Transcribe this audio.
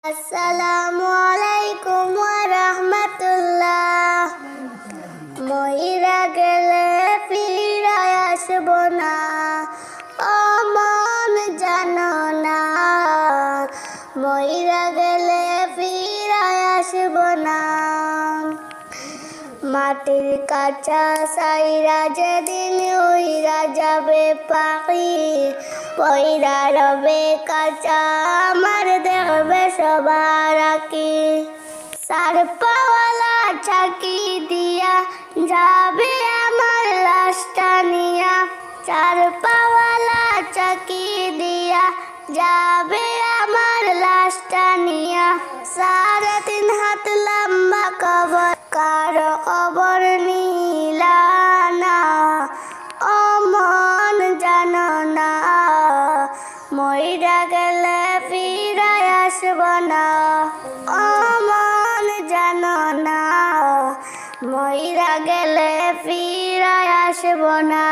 আসসালামু আলাইকুম ওয়া রাহমাতুল্লাহ। মইরা গেলে ফিরায় আসবো না, ও মন জানো না। মইরা গেলে ফিরায় আসবো না। মাটির কাঁচা সাইরা যেদিন উইরা যাবে পাখি, পয়রা রবে কাঁচা আমার দেখবে সবার আঁকি। সার পাওয়ালা চাকি দিয়া যাবে আমার লাশটা নিয়া, চার পাওয়ালা চাকি দিয়া যাবে আমার লাশটা নিয়া। 3.5 হাত লম্বা কবর, কারো কবর নিলা না, ও মন জানো না। মইরা গেলে ফিরায় আসবো না, ও মন জানো না। মইরা গেলে ফিরায় আসবো না।